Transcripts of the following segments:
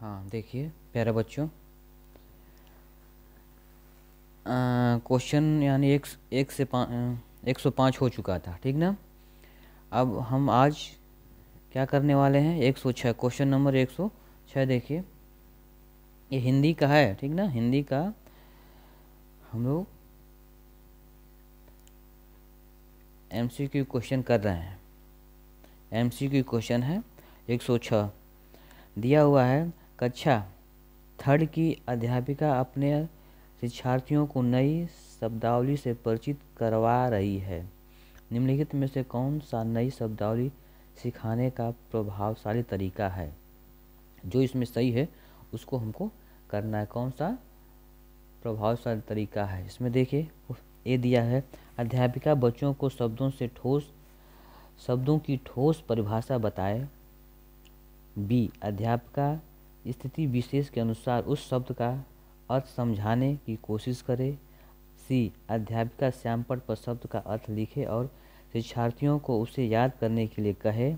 हाँ देखिए प्यारे बच्चों, क्वेश्चन यानी एक से 105 हो चुका था, ठीक ना। अब हम आज क्या करने वाले हैं, 106 क्वेश्चन नंबर 106। देखिए ये हिंदी का है, ठीक ना। हिंदी का हम लोग MCQ क्वेश्चन कर रहे हैं। MCQ क्वेश्चन है 106। दिया हुआ है, कक्षा थर्ड की अध्यापिका अपने शिक्षार्थियों को नई शब्दावली से परिचित करवा रही है। निम्नलिखित में से कौन सा नई शब्दावली सिखाने का प्रभावशाली तरीका है। जो इसमें सही है उसको हमको करना है। कौन सा प्रभावशाली तरीका है इसमें देखिए, ये दिया है, अध्यापिका बच्चों को शब्दों की ठोस परिभाषा बताए। बी, अध्यापिका स्थिति विशेष के अनुसार उस शब्द का अर्थ समझाने की कोशिश करे। सी, अध्यापिका श्यामपट्ट पर शब्द का अर्थ लिखे और शिक्षार्थियों को उसे याद करने के लिए कहे।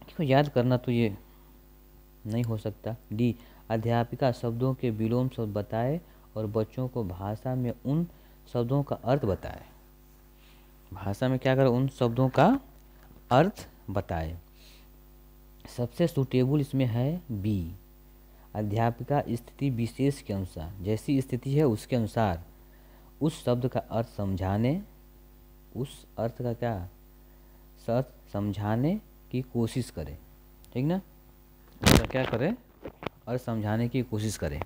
क्यों याद करना तो ये नहीं हो सकता। डी, अध्यापिका शब्दों के विलोम शब्द बताए और बच्चों को भाषा में उन शब्दों का अर्थ बताए। भाषा में क्या करे, उन शब्दों का अर्थ बताए। सबसे सूटेबल इसमें है बी, अध्यापिका स्थिति विशेष के अनुसार, जैसी स्थिति है उसके अनुसार उस शब्द का अर्थ समझाने, उस अर्थ का क्या अर्थ समझाने की कोशिश करे, ठीक ना। उसका क्या करे, अर्थ समझाने की कोशिश करे।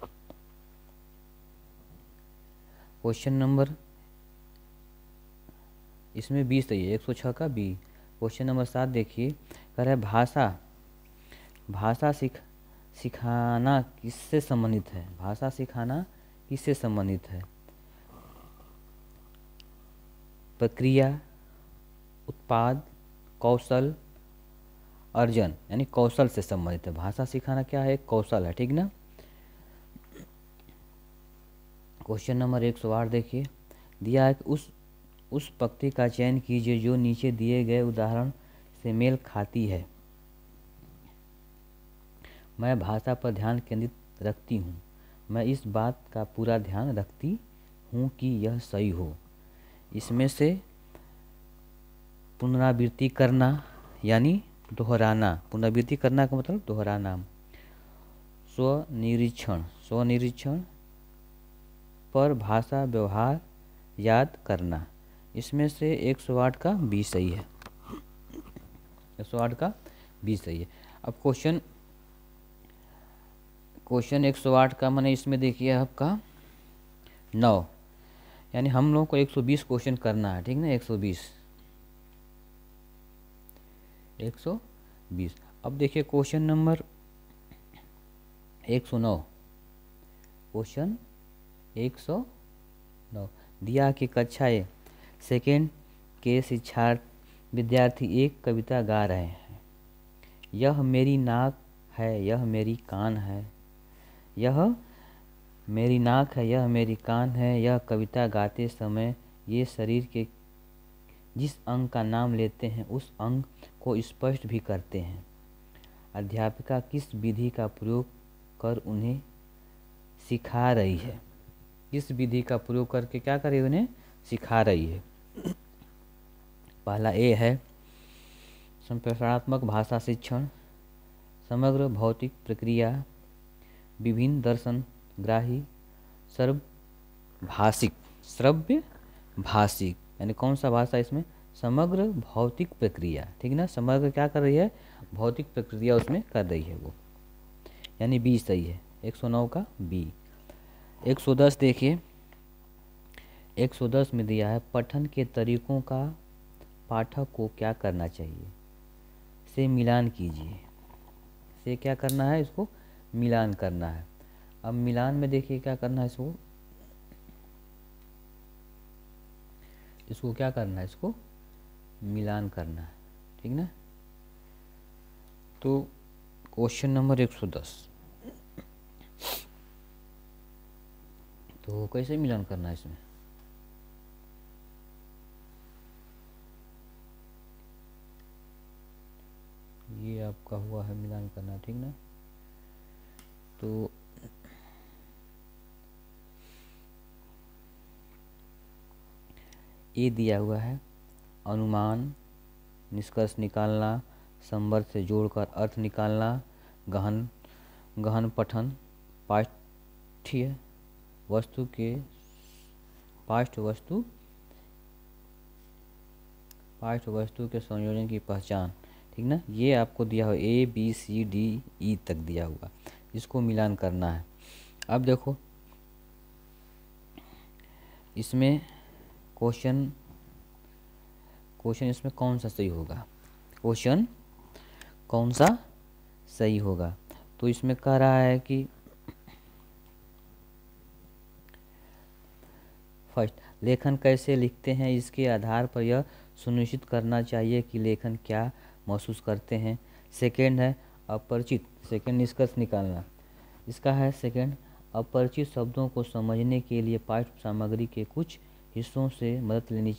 क्वेश्चन नंबर इसमें 20 सही है, 106 का बी। क्वेश्चन नंबर 7 देखिए, कह रहा है भाषा सिखाना किससे संबंधित है। भाषा सिखाना किससे संबंधित है। प्रक्रिया, उत्पाद, कौशल, अर्जन, यानी कौशल से संबंधित है। भाषा सिखाना क्या है, एक कौशल है, ठीक ना। क्वेश्चन नंबर 108 देखिए, दिया है कि उस पंक्ति का चयन कीजिए जो नीचे दिए गए उदाहरण से मेल खाती है। मैं भाषा पर ध्यान केंद्रित रखती हूँ। मैं इस बात का पूरा ध्यान रखती हूँ कि यह सही हो। इसमें से पुनरावृत्ति करना यानी दोहराना, पुनरावृत्ति करना का मतलब दोहराना। स्वनिरीक्षण पर भाषा व्यवहार याद करना। इसमें से 108 का बी सही है, 108 का बी सही है। अब क्वेश्चन 108 का मैंने इसमें देखिए आपका 9, यानी हम लोग को 120 क्वेश्चन करना है, ठीक ना। 120। अब देखिए क्वेश्चन नंबर 109। क्वेश्चन 109 दिया कि कक्षा सेकेंड के विद्यार्थी एक कविता गा रहे हैं। यह मेरी नाक है, यह मेरी कान है, यह मेरी नाक है, यह मेरी कान है। यह कविता गाते समय ये शरीर के जिस अंग का नाम लेते हैं उस अंग को स्पष्ट भी करते हैं। अध्यापिका किस विधि का प्रयोग कर उन्हें सिखा रही है। किस विधि का प्रयोग करके क्या कर रही है, उन्हें सिखा रही है। पहला ए है संप्रेषणात्मक भाषा शिक्षण, समग्र भौतिक प्रक्रिया, विभिन्न दर्शन ग्राही, श्रव्य भाषिक, यानी कौन सा भाषा इसमें, समग्र भौतिक प्रक्रिया, ठीक ना। समग्र क्या कर रही है, भौतिक प्रक्रिया उसमें कर रही है वो, यानी बी सही है, 109 का बी। 110 देखिए, 110 में दिया है, पठन के तरीकों का पाठक को क्या करना चाहिए, से मिलान कीजिए। से क्या करना है, इसको मिलान करना है। अब मिलान में देखिए क्या करना है, इसको क्या करना है, इसको मिलान करना है, ठीक ना। तो क्वेश्चन नंबर 110, तो कैसे मिलान करना है इसमें। ये आपका हुआ है मिलान करना, ठीक ना। तो ए दिया हुआ है अनुमान, निष्कर्ष निकालना, संवर्ग से जोड़कर अर्थ निकालना, गहन गहन पठन, पाठ्य वस्तु के पाठ्य वस्तु के संयोजन की पहचान, ठीक ना। ये आपको दिया हुआ ABCDE तक दिया हुआ, इसको मिलान करना है। अब देखो इसमें क्वेश्चन इसमें कौन सा सही होगा, क्वेश्चन कौन सा सही होगा। तो इसमें कह रहा है कि फर्स्ट, लेखन कैसे लिखते हैं, इसके आधार पर यह सुनिश्चित करना चाहिए कि लेखन क्या महसूस करते हैं। सेकंड है अपरिचित, सेकंड निष्कर्ष निकालना, इसका है सेकंड, अपरिचित शब्दों को समझने के लिए पाठ्य सामग्री के कुछ हिस्सों से मदद लेनी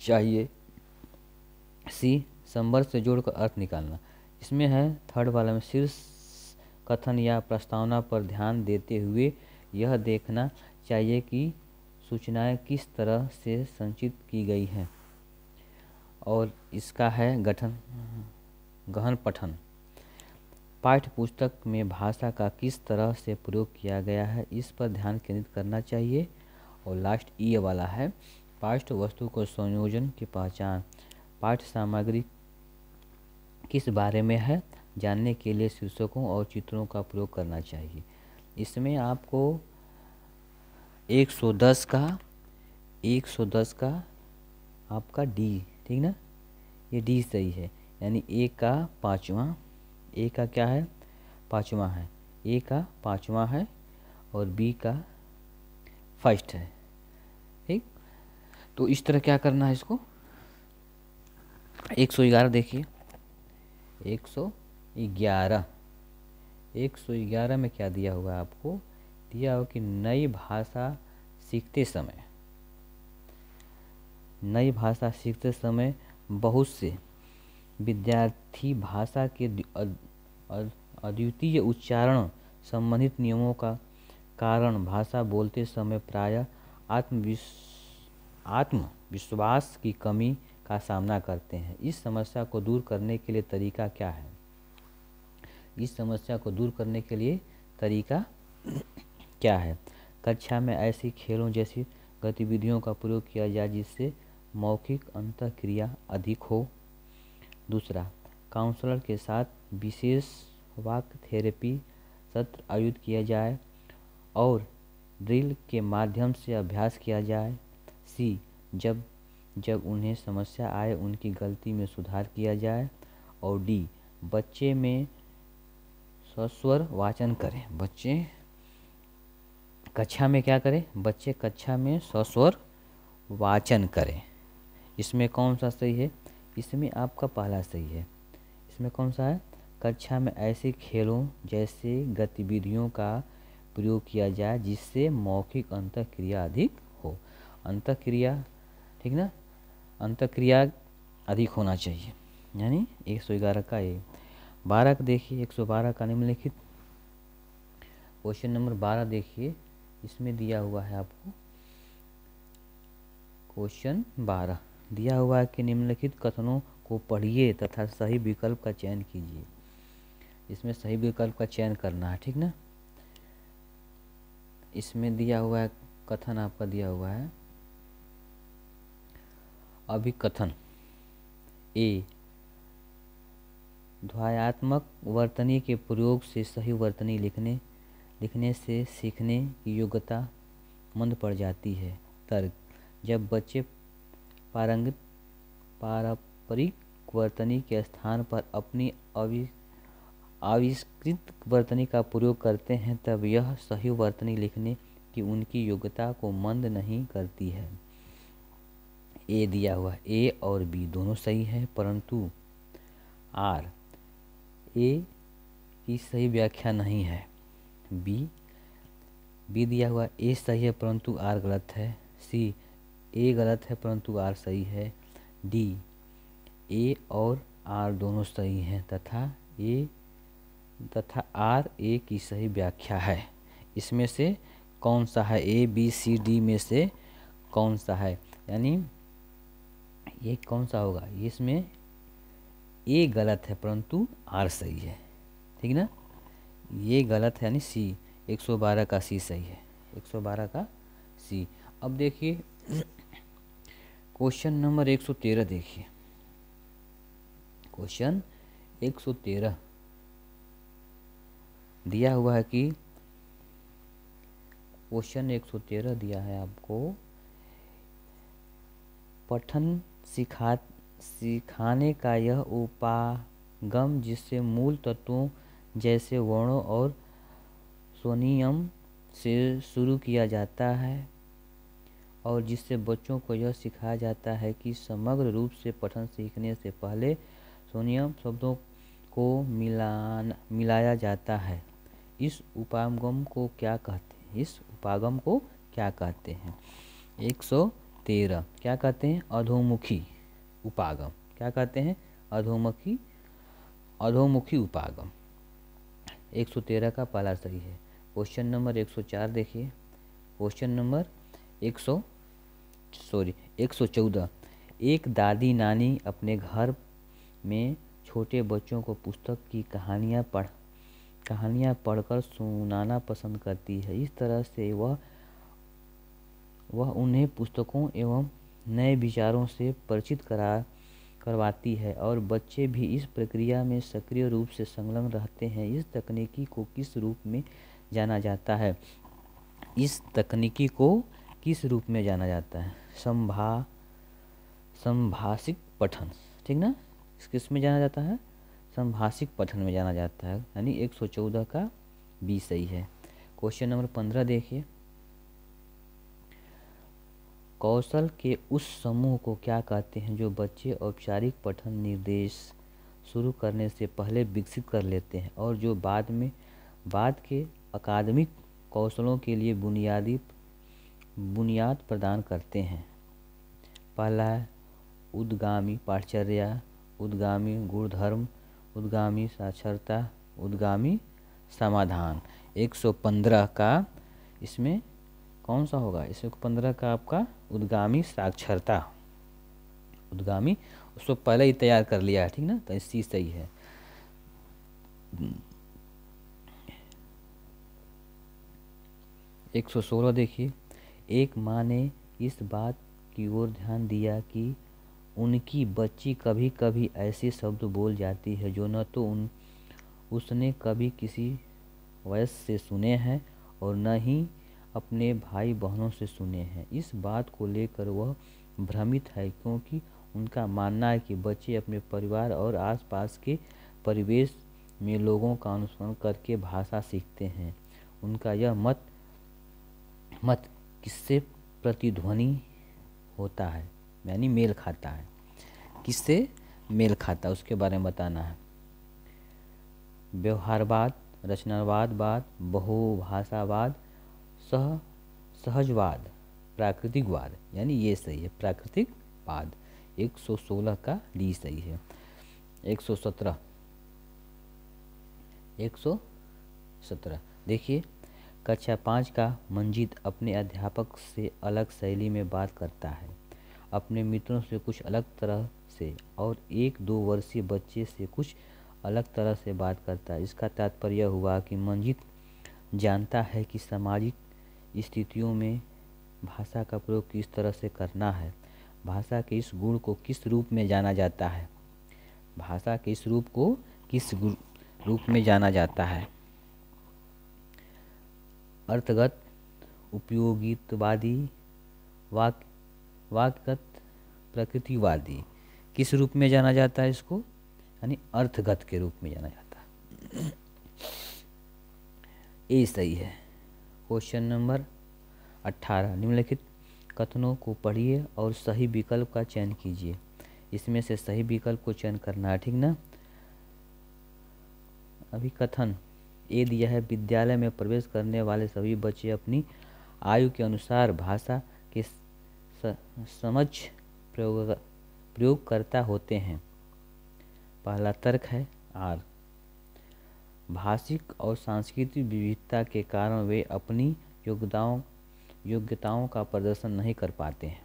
चाहिए। सी, संवर्ग से जोड़कर अर्थ निकालना, इसमें है थर्ड वाला में शीर्ष कथन या प्रस्तावना पर ध्यान देते हुए यह देखना चाहिए कि सूचनाएं किस तरह से संचित की गई हैं। और इसका है गहन पठन, पाठ्य पुस्तक में भाषा का किस तरह से प्रयोग किया गया है, इस पर ध्यान केंद्रित करना चाहिए। और लास्ट ई वाला है पाठ्य वस्तु को संयोजन की पहचान, पाठ्य सामग्री किस बारे में है जानने के लिए शीर्षकों और चित्रों का प्रयोग करना चाहिए। इसमें आपको 110 का आपका डी, ठीक ना, ये डी सही है, यानी ए का पाँचवा, ए का क्या है पाँचवा है, ए का पाँचवा है और बी का फर्स्ट है, ठीक। तो इस तरह क्या करना है इसको, 111 देखिए, 111 में क्या दिया हुआ है आपको, दिया हुआ कि नई भाषा सीखते समय बहुत से विद्यार्थी भाषा के अद्वितीय उच्चारण संबंधित नियमों का कारण भाषा बोलते समय प्रायः आत्मविश्वास की कमी का सामना करते हैं। इस समस्या को दूर करने के लिए तरीका क्या है, कक्षा में ऐसी खेलों जैसी गतिविधियों का प्रयोग किया जाए जिससे मौखिक अंतःक्रिया अधिक हो। दूसरा, काउंसलर के साथ विशेष वाक्य थेरेपी सत्र आयोजित किया जाए और ड्रिल के माध्यम से अभ्यास किया जाए। सी, जब उन्हें समस्या आए उनकी गलती में सुधार किया जाए। और डी, बच्चे में सस्वर वाचन करें, बच्चे कक्षा में सस्वर वाचन करें। इसमें कौन सा सही है, इसमें आपका पहला सही है। इसमें कौन सा है, कक्षा में ऐसे खेलों जैसे गतिविधियों का प्रयोग किया जाए जिससे मौखिक अंतःक्रिया अधिक हो, अंतःक्रिया, ठीक ना, अंतःक्रिया अधिक होना चाहिए, यानी 111 का ए। 12 का देखिए, 112 का निम्नलिखित क्वेश्चन नंबर 12 देखिए, इसमें दिया हुआ है आपको क्वेश्चन 12 दिया हुआ है कि निम्नलिखित कथनों को पढ़िए तथा सही विकल्प का चयन कीजिए। इसमें सही विकल्प का चयन करना है, ठीक ना। इसमें दिया हुआ है कथन, आपका दिया हुआ है अभिकथन ए, ध्वन्यात्मक वर्तनी के प्रयोग से सही वर्तनी लिखने से सीखने की योग्यता मंद पड़ जाती है। तर्क, जब बच्चे पारंपरिक वर्तनी के स्थान पर अपनी आविष्कृत वर्तनी का प्रयोग करते हैं तब यह सही वर्तनी लिखने की उनकी योग्यता को मंद नहीं करती है। ए दिया हुआ, ए और बी दोनों सही है, परंतु आर ए की सही व्याख्या नहीं है। बी दिया हुआ ए सही है परंतु आर गलत है। सी, ए गलत है परंतु आर सही है। डी, ए और आर दोनों सही हैं तथा ए तथा आर ए की सही व्याख्या है। इसमें से कौन सा है? ए बी सी डी में से कौन सा है? यानी ये कौन सा होगा? इसमें ए गलत है परंतु आर सही है, ठीक ना। ये गलत है यानी सी, 112 का सी सही है, 112 का सी। अब देखिए क्वेश्चन नंबर 113 देखिए, क्वेश्चन 113 दिया हुआ है कि क्वेश्चन 113 दिया है आपको, पठन सिखाने का यह उपागम जिससे मूल तत्वों जैसे वर्णों और स्वनियम से शुरू किया जाता है और जिससे बच्चों को यह सिखाया जाता है कि समग्र रूप से पठन सीखने से पहले स्वनियम शब्दों को मिलाया जाता है। इस उपागम को क्या कहते हैं? इस उपागम को क्या कहते हैं? 113 क्या कहते हैं? अधोमुखी उपागम। क्या कहते हैं? अधोमुखी उपागम। 113 का पहला सही है। क्वेश्चन नंबर 104 देखिए, क्वेश्चन नंबर 114। एक दादी नानी अपने घर में छोटे बच्चों को पुस्तक की कहानियाँ पढ़कर सुनाना पसंद करती है। इस तरह से वह उन्हें पुस्तकों एवं नए विचारों से परिचित करवाती है और बच्चे भी इस प्रक्रिया में सक्रिय रूप से संलग्न रहते हैं। इस तकनीकी को किस रूप में जाना जाता है? इस तकनीकी को किस रूप में जाना जाता है? संभाषिक पठन, ठीक ना। किस में जाना जाता है? संभाषिक पठन में जाना जाता है, यानी 114 का बी सही है। क्वेश्चन नंबर 15 देखिए, कौशल के उस समूह को क्या कहते हैं जो बच्चे औपचारिक पठन निर्देश शुरू करने से पहले विकसित कर लेते हैं और जो बाद के अकादमिक कौशलों के लिए बुनियाद प्रदान करते हैं? पहला है उद्गामी पाठचर्या, उद्गामी गुणधर्म, उद्गामी साक्षरता, उद्गामी समाधान। 115 का इसमें कौन सा होगा? 115 का आपका उद्गामी साक्षरता, उद्गामी, उसको पहले ही तैयार कर लिया है, ठीक ना, तो सी सही है। एक 116 देखिए, एक माँ ने इस बात की ओर ध्यान दिया कि उनकी बच्ची कभी कभी ऐसे शब्द बोल जाती है जो न तो उसने कभी किसी वयस्क से सुने हैं और न ही अपने भाई बहनों से सुने हैं। इस बात को लेकर वह भ्रमित है क्योंकि उनका मानना है कि बच्चे अपने परिवार और आसपास के परिवेश में लोगों का अनुसरण करके भाषा सीखते हैं। उनका यह मत किससे प्रतिध्वनि होता है, यानी मेल खाता है? किससे मेल खाता है उसके बारे में बताना है। व्यवहारवाद, रचनावाद, बहुभाषावाद, सहजवाद, प्राकृतिकवाद, यानी ये सही है, प्राकृतिकवाद। 116 का डी सही है। 117 देखिए, कक्षा 5 का मंजीत अपने अध्यापक से अलग शैली में बात करता है, अपने मित्रों से कुछ अलग तरह से और 1-2 वर्षीय बच्चे से कुछ अलग तरह से बात करता है। इसका तात्पर्य हुआ कि मंजीत जानता है कि सामाजिक स्थितियों में भाषा का प्रयोग किस तरह से करना है। भाषा के इस गुण को किस रूप में जाना जाता है? भाषा के इस रूप को किस रूप में जाना जाता है? अर्थगत, उपयोगितवादी, वाक्यगत, प्रकृतिवादी। किस रूप में जाना जाता है इसको? यानी अर्थगत के रूप में जाना जाता है। ए सही है। क्वेश्चन नंबर 18, निम्नलिखित कथनों को पढ़िए और सही विकल्प का चयन कीजिए। इसमें से सही विकल्प को चयन करना है, ठीक ना। अभी कथन ए दिया है, विद्यालय में प्रवेश करने वाले सभी बच्चे अपनी आयु के अनुसार भाषा के समझ प्रयोगकर्ता होते हैं। पहला तर्क है आर, भाषिक और सांस्कृतिक विविधता के कारण वे अपनी योग्यताओं का प्रदर्शन नहीं कर पाते हैं।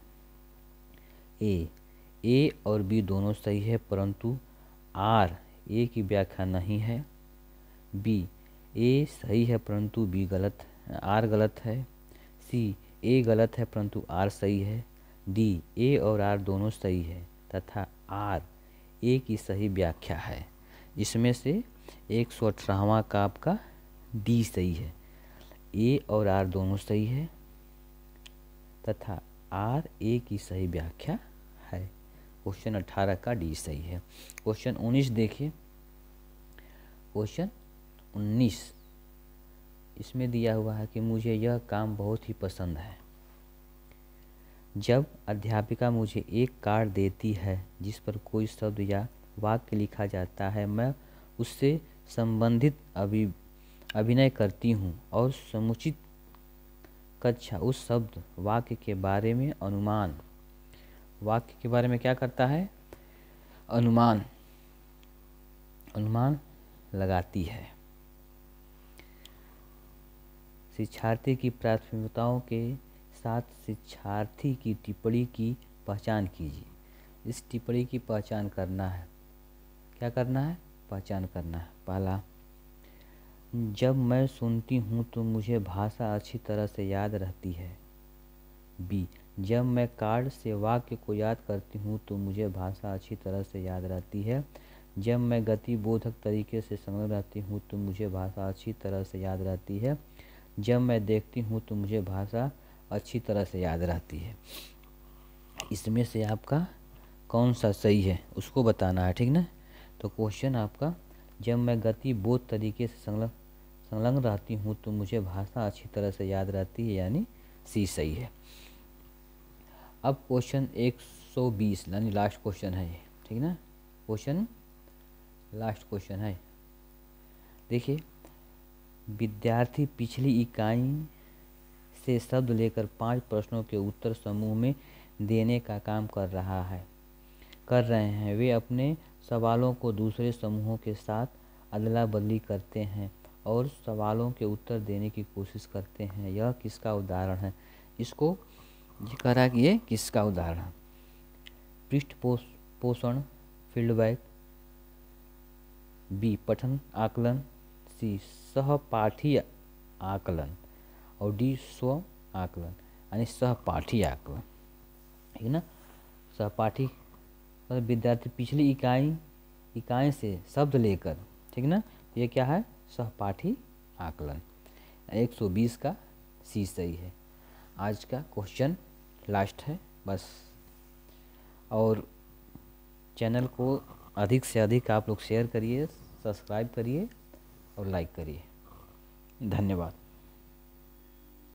ए और बी दोनों सही है, परंतु आर ए की व्याख्या नहीं है। बी, ए सही है परंतु बी गलत, आर गलत है। सी, ए गलत है परंतु आर सही है। डी, ए और आर दोनों सही है तथा आर ए की सही व्याख्या है। इसमें से 118वां का आपका डी सही है। ए और आर दोनों सही है तथा आर ए की सही व्याख्या है। क्वेश्चन 18 का डी सही है। क्वेश्चन 19 देखिए। क्वेश्चन 19 इसमें दिया हुआ है कि मुझे यह काम बहुत ही पसंद है। जब अध्यापिका मुझे एक कार्ड देती है जिस पर कोई शब्द या वाक्य लिखा जाता है, मैं उससे संबंधित अभिनय करती हूँ और समुचित कक्षा उस शब्द वाक्य के बारे में क्या करता है? अनुमान लगाती है। शिक्षार्थी की प्राथमिकताओं के साथ शिक्षार्थी की टिप्पणी की पहचान कीजिए। इस टिप्पणी की पहचान करना है। क्या करना है? पहचान करना है। पहला, जब मैं सुनती हूँ तो मुझे भाषा अच्छी तरह से याद रहती है। बी, जब मैं कार्ड से वाक्य को याद करती हूँ तो मुझे भाषा अच्छी तरह से याद रहती है। जब मैं गतिबोधक तरीके से संलग्न रहती हूँ तो मुझे भाषा अच्छी तरह से याद रहती है। जब मैं देखती हूँ तो मुझे भाषा अच्छी तरह से याद रहती है। इसमें से आपका कौन सा सही है उसको बताना है, ठीक ना। तो क्वेश्चन आपका, जब मैं गतिबोध तरीके से संलग्न रहती हूँ तो मुझे भाषा अच्छी तरह से याद रहती है, यानी सी सही है। अब क्वेश्चन 120 यानी लास्ट क्वेश्चन है ये, ठीक ना। क्वेश्चन लास्ट क्वेश्चन है। देखिए, विद्यार्थी पिछली इकाई से शब्द लेकर 5 प्रश्नों के उत्तर समूह में देने का काम कर रहे हैं। वे अपने सवालों को दूसरे समूहों के साथ अदला बदली करते हैं और सवालों के उत्तर देने की कोशिश करते हैं। यह किसका उदाहरण है? इसको ये कह रहा है कि ये किसका उदाहरण है? पृष्ठपोषण, फीडबैक। बी, पठन आकलन। सी, सहपाठी आकलन। और डी, स्व आकलन यानी सहपाठी आकलन, ठीक ना। सहपाठी मतलब विद्यार्थी पिछली इकाई से शब्द लेकर, ठीक ना। ये क्या है? सहपाठी आकलन। 120 का सी सही है। आज का क्वेश्चन लास्ट है बस। और चैनल को अधिक से अधिक आप लोग शेयर करिए, सब्सक्राइब करिए और लाइक करिए। धन्यवाद।